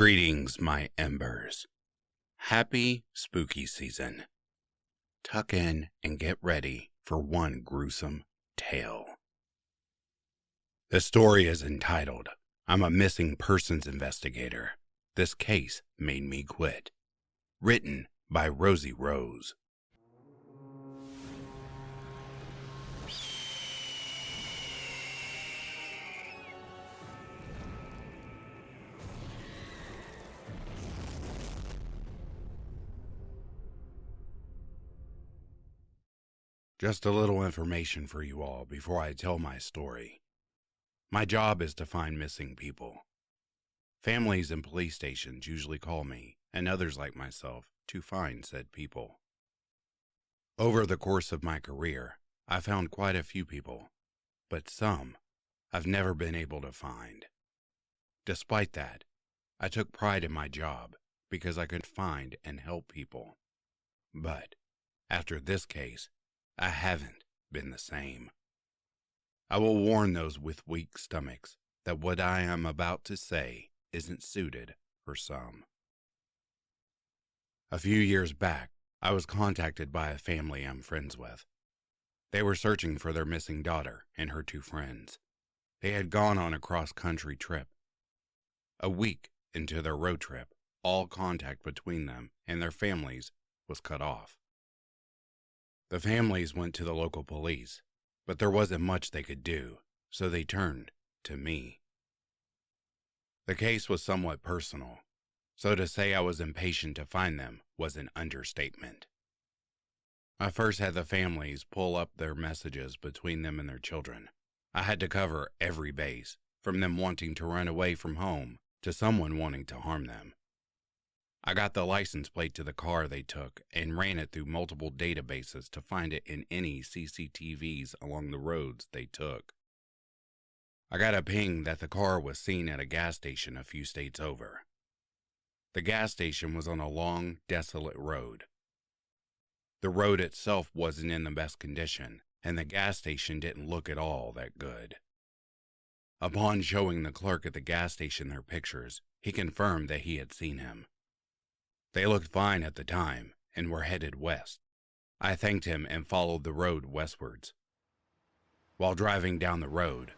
Greetings, my embers. Happy spooky season. Tuck in and get ready for one gruesome tale. The story is entitled, I'm a Missing Persons Investigator. This case made me quit. Written by Rosie Rose. Just a little information for you all before I tell my story. My job is to find missing people. Families and police stations usually call me, and others like myself, to find said people. Over the course of my career, I found quite a few people, but some I've never been able to find. Despite that, I took pride in my job because I could find and help people. But after this case, I haven't been the same. I will warn those with weak stomachs that what I am about to say isn't suited for some. A few years back, I was contacted by a family I'm friends with. They were searching for their missing daughter and her two friends. They had gone on a cross-country trip. A week into their road trip, all contact between them and their families was cut off. The families went to the local police, but there wasn't much they could do, so they turned to me. The case was somewhat personal, so to say I was impatient to find them was an understatement. I first had the families pull up their messages between them and their children. I had to cover every base, from them wanting to run away from home to someone wanting to harm them. I got the license plate to the car they took and ran it through multiple databases to find it in any CCTVs along the roads they took. I got a ping that the car was seen at a gas station a few states over. The gas station was on a long, desolate road. The road itself wasn't in the best condition, and the gas station didn't look at all that good. Upon showing the clerk at the gas station their pictures, he confirmed that he had seen him. They looked fine at the time and were headed west. I thanked him and followed the road westwards. While driving down the road,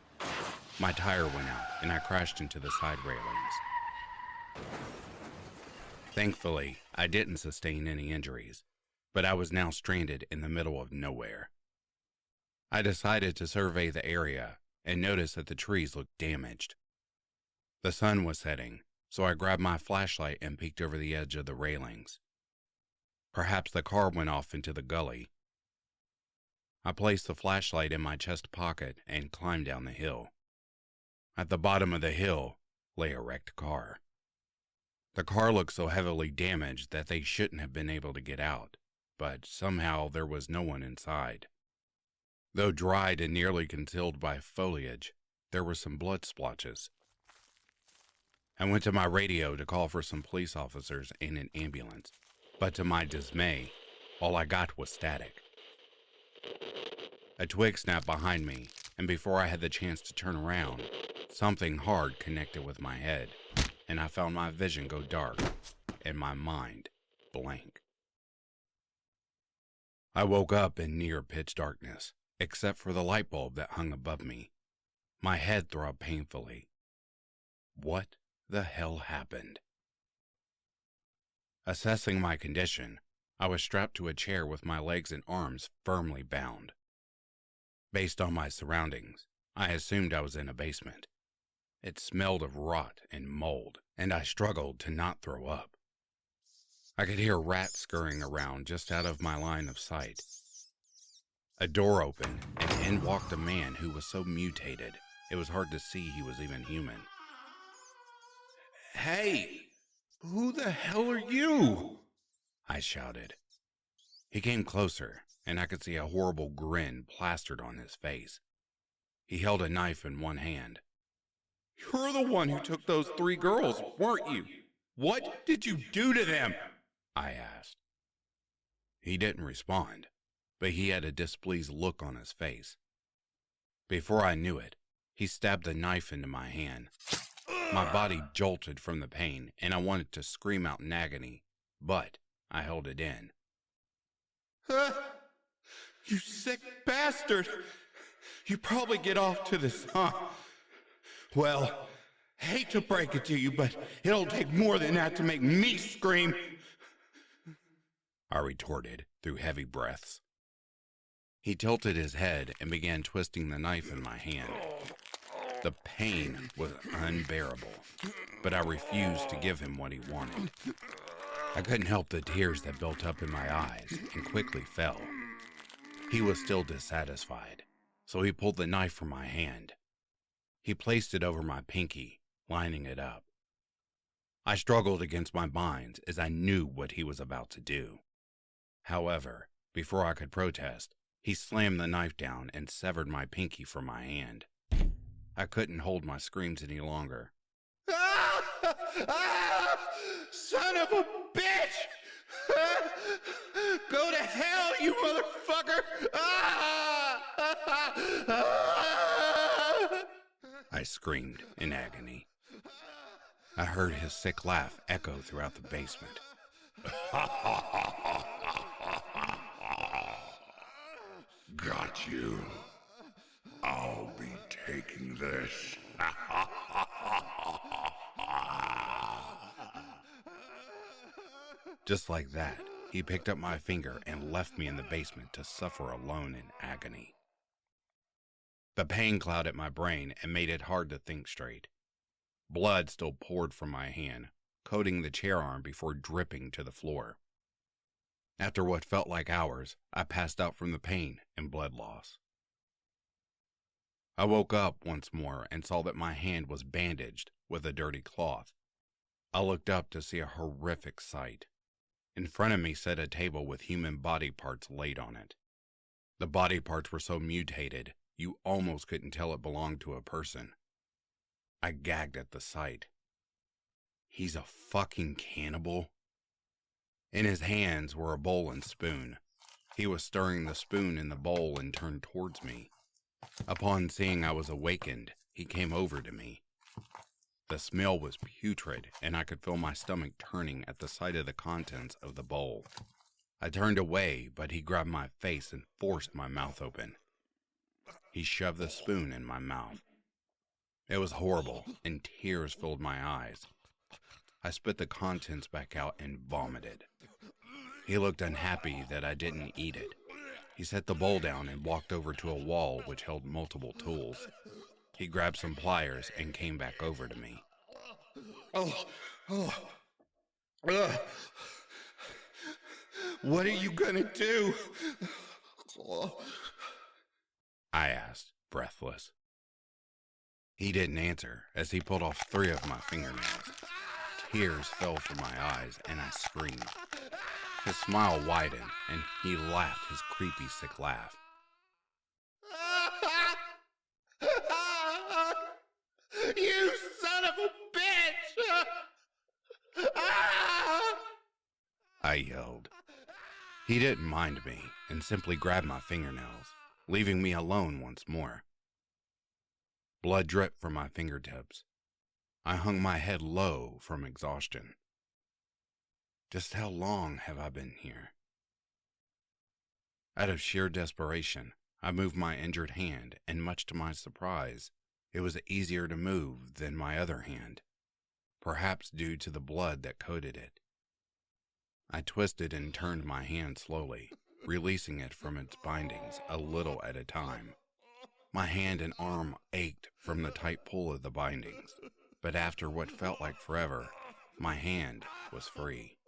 my tire went out and I crashed into the side railings. Thankfully, I didn't sustain any injuries, but I was now stranded in the middle of nowhere. I decided to survey the area and noticed that the trees looked damaged. The sun was setting, so I grabbed my flashlight and peeked over the edge of the railings. Perhaps the car went off into the gully. I placed the flashlight in my chest pocket and climbed down the hill. At the bottom of the hill lay a wrecked car. The car looked so heavily damaged that they shouldn't have been able to get out, but somehow there was no one inside. Though dried and nearly concealed by foliage, there were some blood splotches. I went to my radio to call for some police officers and an ambulance, but to my dismay, all I got was static. A twig snapped behind me, and before I had the chance to turn around, something hard connected with my head, and I found my vision go dark and my mind blank. I woke up in near pitch darkness, except for the light bulb that hung above me. My head throbbed painfully. What the hell happened? Assessing my condition, I was strapped to a chair with my legs and arms firmly bound. Based on my surroundings, I assumed I was in a basement. It smelled of rot and mold, and I struggled to not throw up. I could hear rats scurrying around just out of my line of sight. A door opened, and in walked a man who was so mutated, it was hard to see he was even human. "Hey, who the hell are you?" I shouted. He came closer, and I could see a horrible grin plastered on his face. He held a knife in one hand. "You're the one who took those 3 girls, weren't you? What did you do to them?" I asked. He didn't respond, but he had a displeased look on his face. Before I knew it, he stabbed a knife into my hand. My body jolted from the pain, and I wanted to scream out in agony, but I held it in. You sick bastard! You probably get off to this, huh? Well, hate to break it to you, but it'll take more than that to make me scream, I retorted through heavy breaths. He tilted his head and began twisting the knife in my hand. The pain was unbearable, but I refused to give him what he wanted. I couldn't help the tears that built up in my eyes and quickly fell. He was still dissatisfied, so he pulled the knife from my hand. He placed it over my pinky, lining it up. I struggled against my binds as I knew what he was about to do. However, before I could protest, he slammed the knife down and severed my pinky from my hand. I couldn't hold my screams any longer. Son of a bitch! Go to hell, you motherfucker! I screamed in agony. I heard his sick laugh echo throughout the basement. Got you. I'll be taking this. Just like that, he picked up my finger and left me in the basement to suffer alone in agony. The pain clouded my brain and made it hard to think straight. Blood still poured from my hand, coating the chair arm before dripping to the floor. After what felt like hours, I passed out from the pain and blood loss. I woke up once more and saw that my hand was bandaged with a dirty cloth. I looked up to see a horrific sight. In front of me sat a table with human body parts laid on it. The body parts were so mutated, you almost couldn't tell it belonged to a person. I gagged at the sight. He's a fucking cannibal? In his hands were a bowl and spoon. He was stirring the spoon in the bowl and turned towards me. Upon seeing I was awakened, he came over to me. The smell was putrid, and I could feel my stomach turning at the sight of the contents of the bowl. I turned away, but he grabbed my face and forced my mouth open. He shoved the spoon in my mouth. It was horrible, and tears filled my eyes. I spit the contents back out and vomited. He looked unhappy that I didn't eat it. He set the bowl down and walked over to a wall which held multiple tools. He grabbed some pliers and came back over to me. What are you gonna do? I asked, breathless. He didn't answer as he pulled off 3 of my fingernails. Tears fell from my eyes and I screamed. His smile widened and he laughed his creepy, sick laugh. You son of a bitch! I yelled. He didn't mind me and simply grabbed my fingernails, leaving me alone once more. Blood dripped from my fingertips. I hung my head low from exhaustion. Just how long have I been here? Out of sheer desperation, I moved my injured hand, and much to my surprise, it was easier to move than my other hand, perhaps due to the blood that coated it. I twisted and turned my hand slowly, releasing it from its bindings a little at a time. My hand and arm ached from the tight pull of the bindings, but after what felt like forever, my hand was free.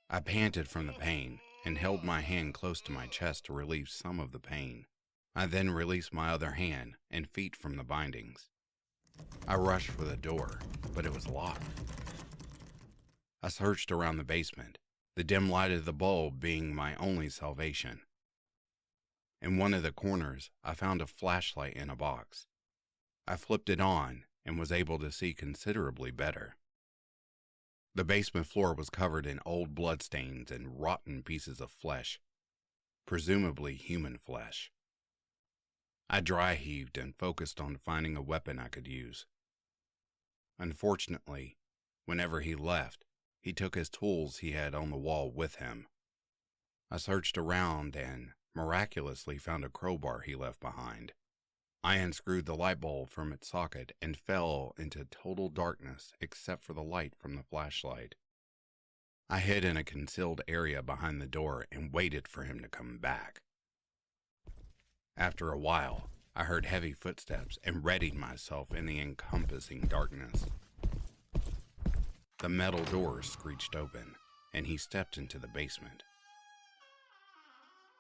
I panted from the pain and held my hand close to my chest to relieve some of the pain. I then released my other hand and feet from the bindings. I rushed for the door, but it was locked. I searched around the basement, the dim light of the bulb being my only salvation. In one of the corners, I found a flashlight in a box. I flipped it on and was able to see considerably better. The basement floor was covered in old bloodstains and rotten pieces of flesh, presumably human flesh. I dry heaved and focused on finding a weapon I could use. Unfortunately, whenever he left, he took his tools he had on the wall with him. I searched around and miraculously found a crowbar he left behind. I unscrewed the light bulb from its socket and fell into total darkness except for the light from the flashlight. I hid in a concealed area behind the door and waited for him to come back. After a while, I heard heavy footsteps and readied myself in the encompassing darkness. The metal door screeched open, and he stepped into the basement.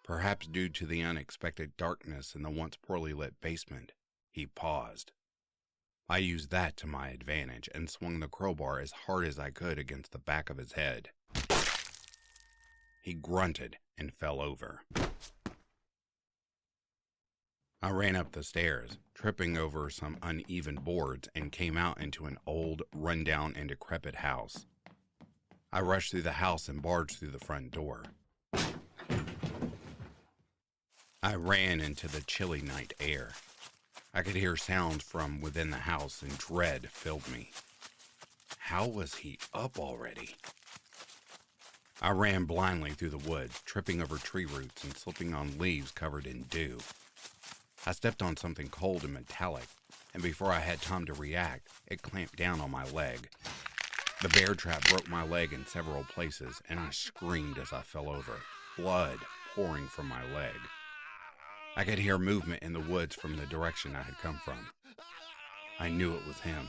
Perhaps due to the unexpected darkness in the once poorly lit basement, he paused. I used that to my advantage and swung the crowbar as hard as I could against the back of his head. He grunted and fell over. I ran up the stairs, tripping over some uneven boards, and came out into an old, run-down, and decrepit house. I rushed through the house and barged through the front door. I ran into the chilly night air. I could hear sounds from within the house, and dread filled me. How was he up already? I ran blindly through the woods, tripping over tree roots and slipping on leaves covered in dew. I stepped on something cold and metallic, and before I had time to react, it clamped down on my leg. The bear trap broke my leg in several places, and I screamed as I fell over, blood pouring from my leg. I could hear movement in the woods from the direction I had come from. I knew it was him.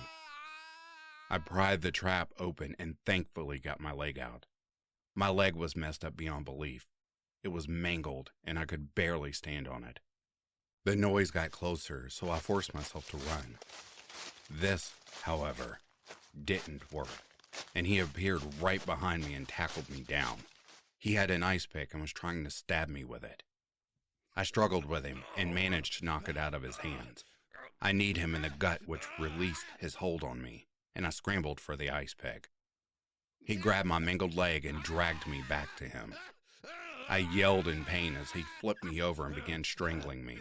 I pried the trap open and thankfully got my leg out. My leg was messed up beyond belief. It was mangled, and I could barely stand on it. The noise got closer, so I forced myself to run. This, however, didn't work, and he appeared right behind me and tackled me down. He had an ice pick and was trying to stab me with it. I struggled with him and managed to knock it out of his hands. I kneed him in the gut, which released his hold on me, and I scrambled for the ice pick. He grabbed my mangled leg and dragged me back to him. I yelled in pain as he flipped me over and began strangling me.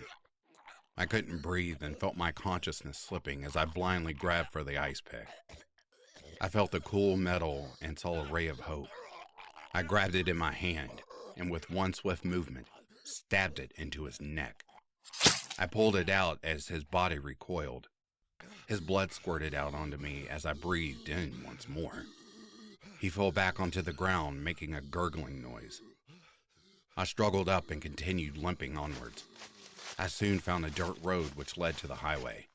I couldn't breathe and felt my consciousness slipping as I blindly grabbed for the ice pick. I felt the cool metal and saw a ray of hope. I grabbed it in my hand and with one swift movement, stabbed it into his neck. I pulled it out as his body recoiled. His blood squirted out onto me as I breathed in once more. He fell back onto the ground, making a gurgling noise. I struggled up and continued limping onwards. I soon found a dirt road which led to the highway.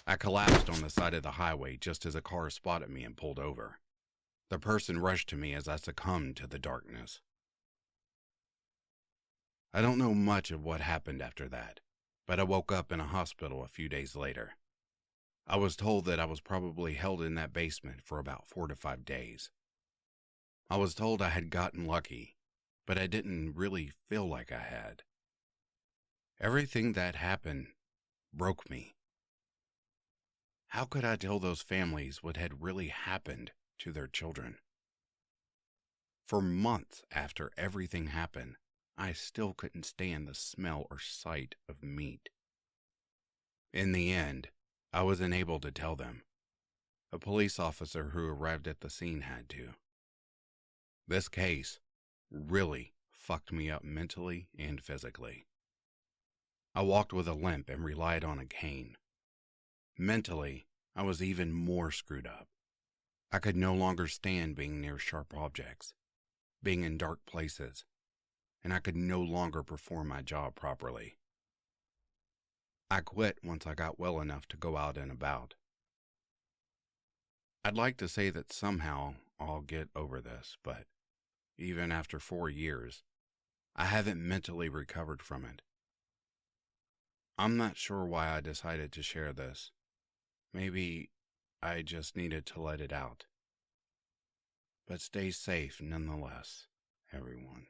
I collapsed on the side of the highway just as a car spotted me and pulled over. The person rushed to me as I succumbed to the darkness. I don't know much of what happened after that, but I woke up in a hospital a few days later. I was told that I was probably held in that basement for about 4 to 5 days. I was told I had gotten lucky, but I didn't really feel like I had. Everything that happened broke me. How could I tell those families what had really happened to their children? For months after everything happened, I still couldn't stand the smell or sight of meat. In the end, I was unable to tell them. A police officer who arrived at the scene had to. This case really fucked me up mentally and physically. I walked with a limp and relied on a cane. Mentally, I was even more screwed up. I could no longer stand being near sharp objects, being in dark places, and I could no longer perform my job properly. I quit once I got well enough to go out and about. I'd like to say that somehow I'll get over this, but even after 4 years, I haven't mentally recovered from it. I'm not sure why I decided to share this. Maybe I just needed to let it out. But stay safe nonetheless, everyone.